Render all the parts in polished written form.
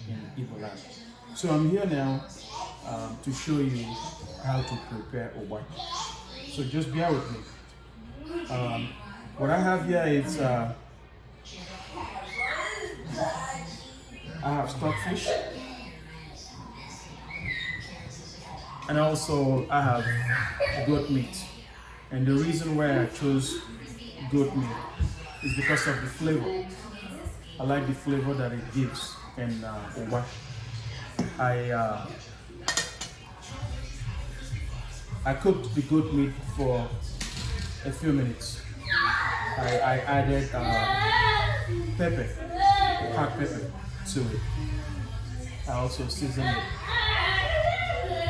in Igboland. So I'm here now to show you how to prepare Ugba. So just bear with me. What I have here is I have stockfish, and also I have goat meat. And the reason why I chose goat meat is because of the flavor. I like the flavor that it gives in Ugba. I cooked the goat meat for a few minutes. I added pepper, hot pepper to it. I also seasoned it.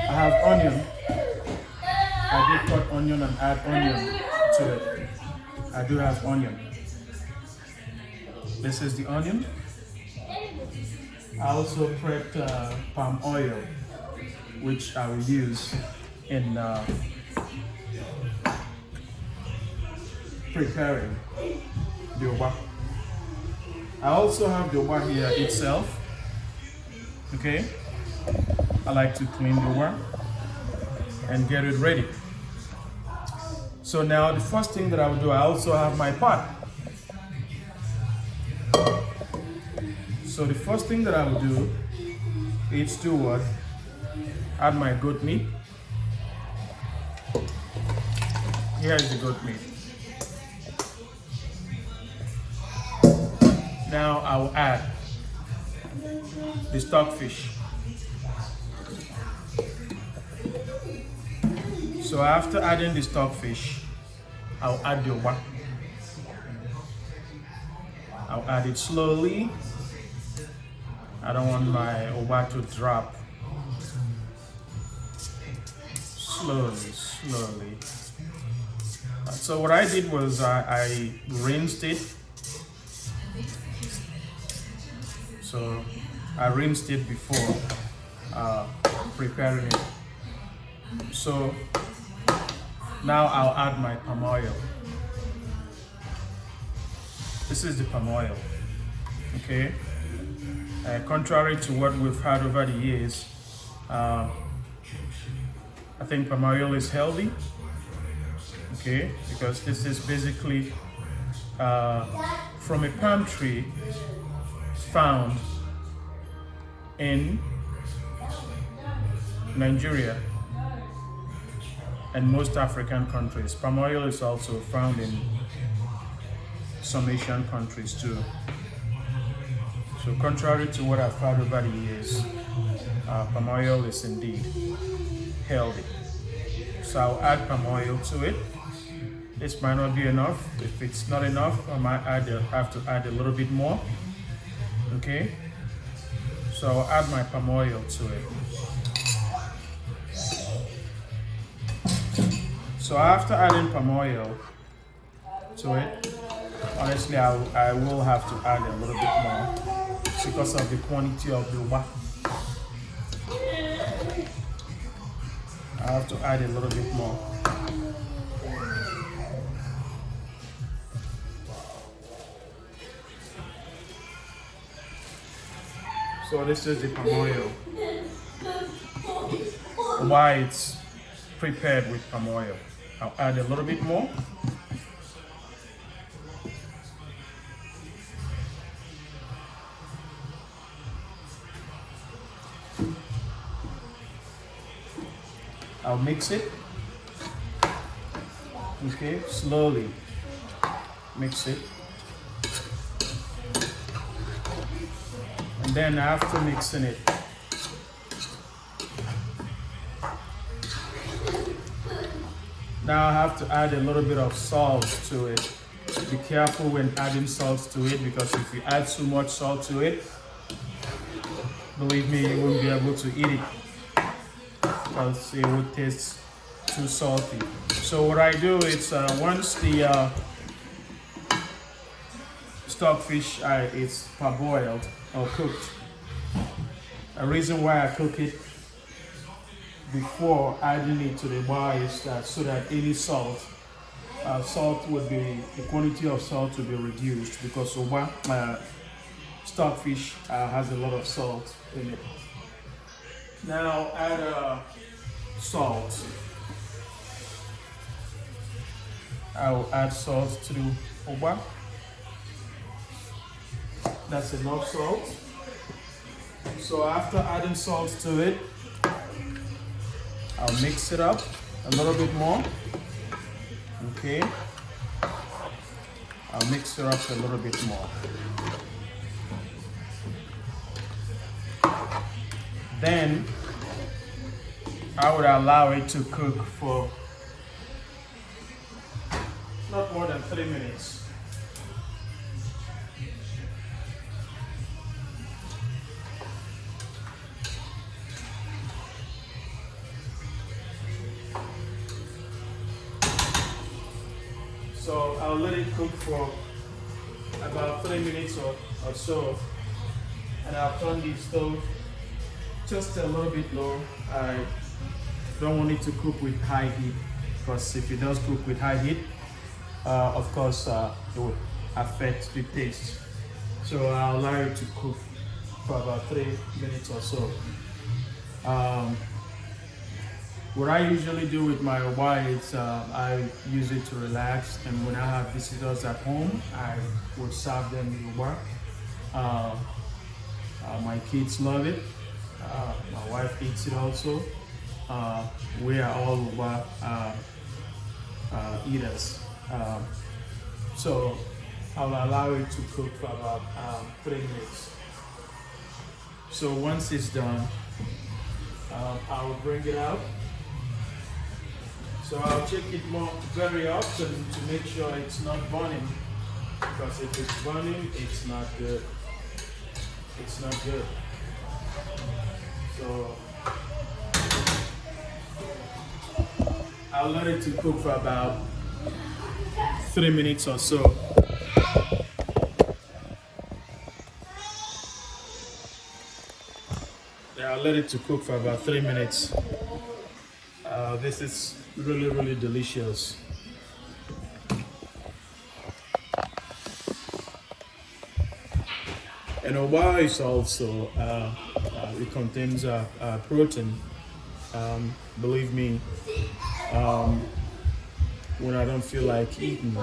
I have onion. I did cut onion and add onion to it. I do have onion. This is the onion. I also prepped palm oil, which I will use in preparing the Ugba. I also have the Ugba here itself. Okay, I like to clean the Ugba and get it ready. So now the first thing that I will do, I also have my pot. So the first thing that I will do is to what? Add my goat meat. Here is the goat meat. Now I will add the stockfish. So after adding the stockfish, I'll add the Ugba. I'll add it slowly. I don't want my Ugba to drop. Slowly. So what I did was I rinsed it. So I rinsed it before preparing it. So now I'll add my palm oil. This is the palm oil. Okay. Contrary to what we've had over the years, I think palm oil is healthy. Okay, because this is basically from a palm tree found in Nigeria and most African countries. Palm oil is also found in some Asian countries too. So contrary to what I've heard over the years, palm oil is indeed healthy. So I'll add palm oil to it. This might not be enough. If it's not enough, I might have to add a little bit more. Okay. So I'll add my palm oil to it. So after adding palm oil to it, honestly, I will have to add a little bit more because of the quantity of the Ugba. I have to add a little bit more. So this is the palm oil. Why it's prepared with palm oil. I'll add a little bit more. I'll mix it. Okay, slowly mix it. And then after mixing it, now I have to add a little bit of salt to it. Be careful when adding salt to it, because if you add too much salt to it, believe me, you won't be able to eat it because it would taste too salty. So what I do is once the stockfish is parboiled or cooked, a reason why I cook it before adding it to the Ugba is that so that any salt would be, the quantity of salt will be reduced, because Ugba stockfish has a lot of salt in it. Now add salt. I will add salt to the Ugba. That's enough salt. So after adding salt to it, I'll mix it up a little bit more. Okay. I'll mix it up a little bit more. Then I would allow it to cook for not more than 3 minutes. So I'll let it cook for about 3 minutes or so, and I'll turn the stove just a little bit low. I don't want it to cook with high heat, because if it does cook with high heat, of course, it will affect the taste. So I'll allow it to cook for about 3 minutes or so. What I usually do with my Ugba is I use it to relax, and when I have visitors at home, I would serve them the Ugba. My kids love it. My wife eats it also. We are all Ugba eaters. So I'll allow it to cook for about 3 minutes. So once it's done, I will bring it out. So I'll check it very often to make sure it's not burning, because if it's burning, it's not good. It's not good. So I'll let it to cook for about 3 minutes or so. Yeah, I'll let it to cook for about 3 minutes. This is really delicious. And Ugba is also it contains protein. Believe me, when I don't feel like eating,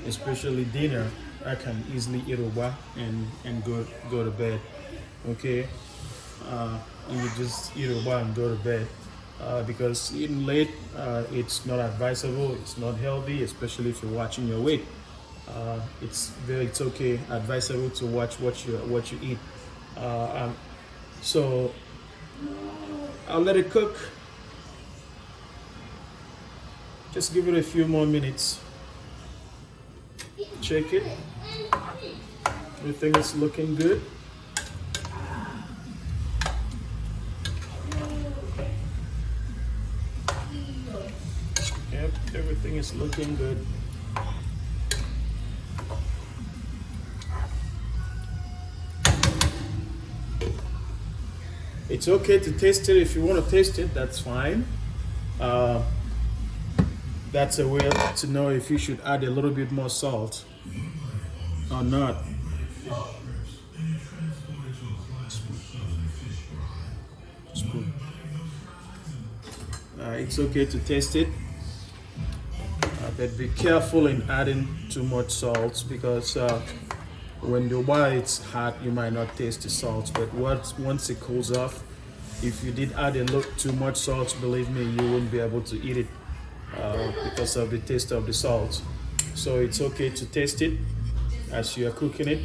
especially dinner, I can easily eat Ugba and go to bed. Okay, you just eat Ugba and go to bed. Because eating late, it's not advisable, it's not healthy, especially if you're watching your weight. It's okay, advisable to watch what you eat. So I'll let it cook. Just give it a few more minutes. Check it. Everything is looking good. Yep, everything is looking good. It's okay to taste it. If you want to taste it, that's fine. That's a way to know if you should add a little bit more salt or not. It's okay to taste it, but be careful in adding too much salt, because when the Ugba is hot, you might not taste the salt, but once it cools off, if you did add a lot too much salt, believe me, you won't be able to eat it because of the taste of the salt. So it's okay to taste it as you are cooking it.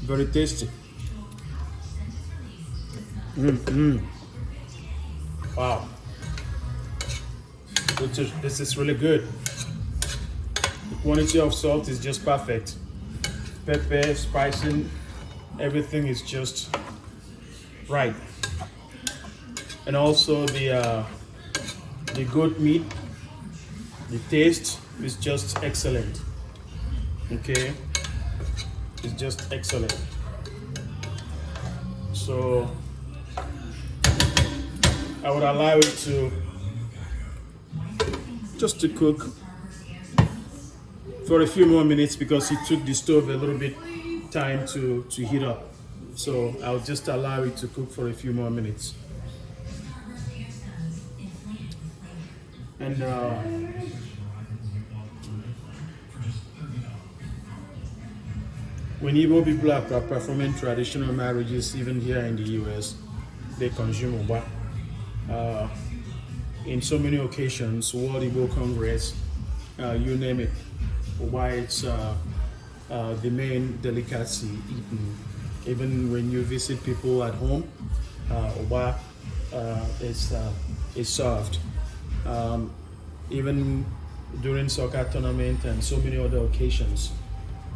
Very tasty. Wow, this is really good. The quantity of salt is just perfect. Pepper, spicing, everything is just right. And also the goat meat, the taste is just excellent. Okay, it's just excellent. So I would allow it to cook for a few more minutes because it took the stove a little bit time to heat up. So I'll just allow it to cook for a few more minutes. And when Igbo people are performing traditional marriages, even here in the US, they consume Ugba. In so many occasions, World Igbo Congress, you name it, Ugba it's the main delicacy eaten. Even when you visit people at home, Ugba is served. Even during soccer tournament and so many other occasions,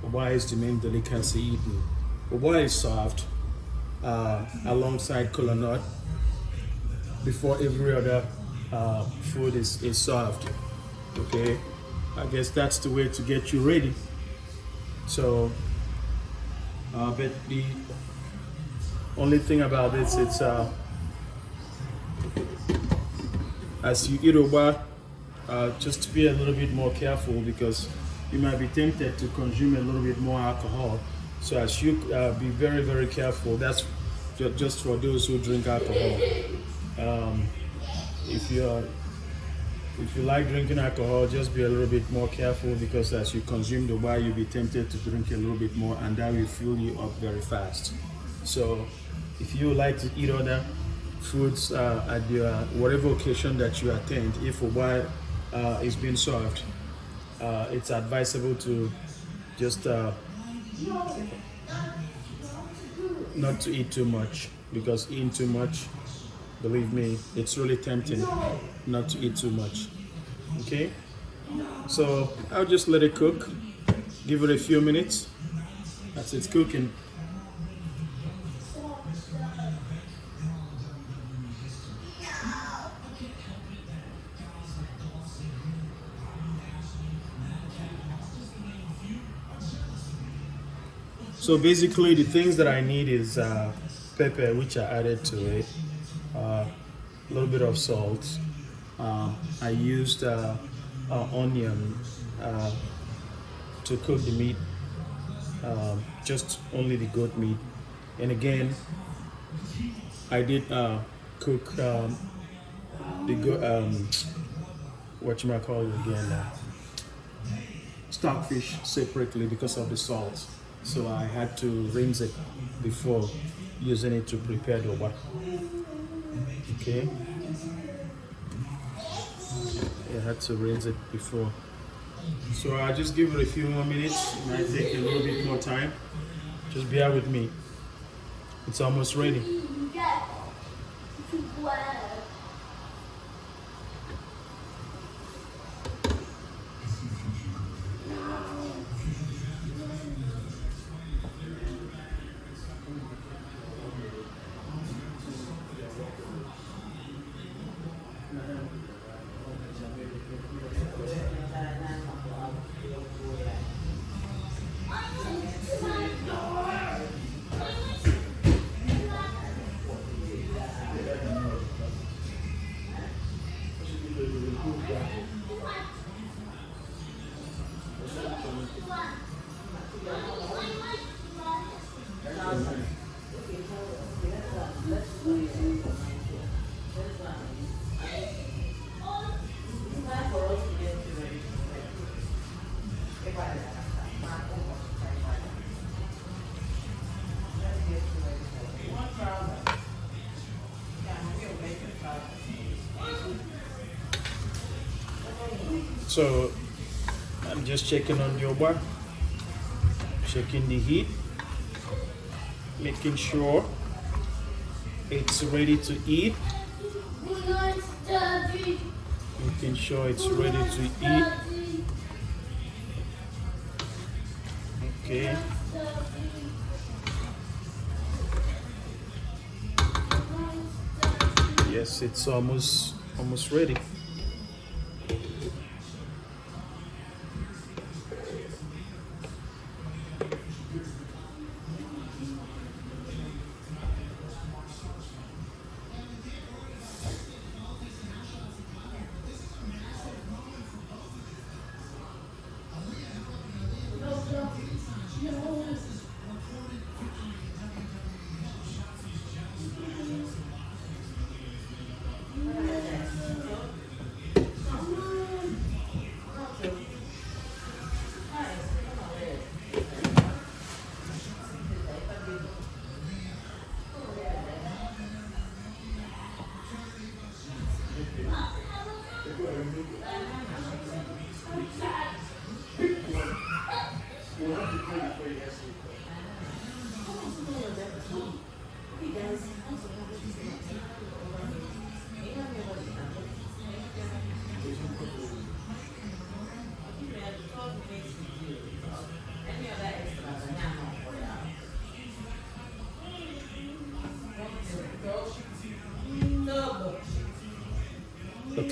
Ugba is the main delicacy eaten. Ugba is served alongside kola nut before every other food is served. Okay, I guess that's the way to get you ready. So, but the only thing about this, it's as you eat Ugba, just be a little bit more careful because you might be tempted to consume a little bit more alcohol. So as you be very, very careful. That's just for those who drink alcohol. If you like drinking alcohol, just be a little bit more careful because as you consume the Ugba, you'll be tempted to drink a little bit more, and that will fill you up very fast. So if you like to eat other foods at your whatever occasion that you attend, if Ugba is being served, it's advisable to just not to eat too much, because eating too much, believe me, it's really tempting not to eat too much. Okay, so I'll just let it cook, give it a few minutes as it's cooking. So basically the things that I need is pepper, which I added to it, a little bit of salt. I used onion to cook the meat, just only the goat meat. And again, I did cook the stockfish separately because of the salt. So I had to rinse it before using it to prepare the Ugba. Okay. I had to rinse it before. So I'll just give it a few more minutes. It might take a little bit more time. Just bear with me. It's almost ready. So I'm just checking on the Ugba, checking the heat, making sure it's ready to eat, making sure it's ready to eat. Okay. Yes, it's almost ready.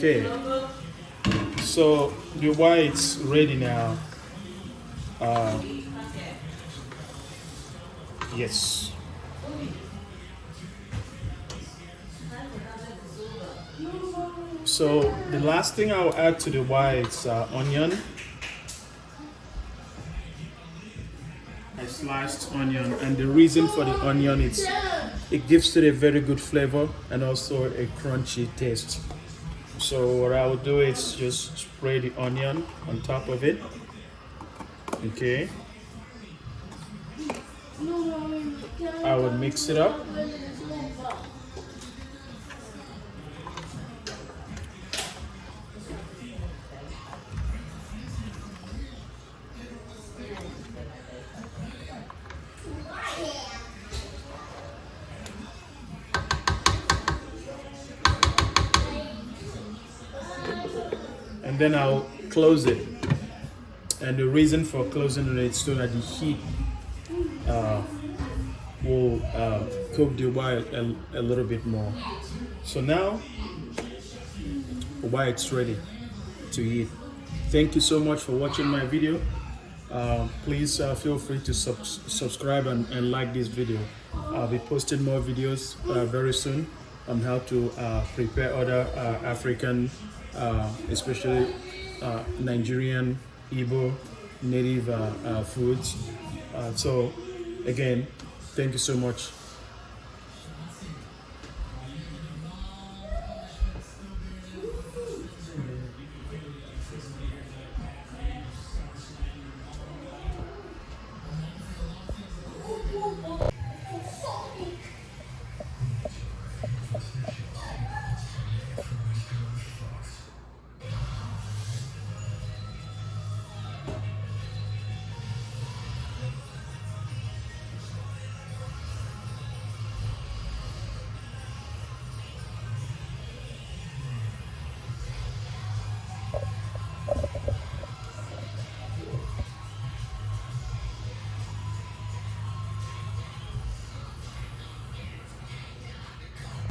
Okay, so the white's ready now. Yes. So the last thing I'll add to the white's onion. I sliced onion, and the reason for the onion is it gives it a very good flavor and also a crunchy taste. So what I will do is just spray the onion on top of it. Okay. I will mix it up. And then I'll close it. And the reason for closing it is so that the heat will cook the white a little bit more. So now the white's ready to eat. Thank you so much for watching my video. Please feel free to subscribe and like this video. I'll be posting more videos very soon on how to prepare other African, especially Nigerian, Igbo, native foods. So again, thank you so much.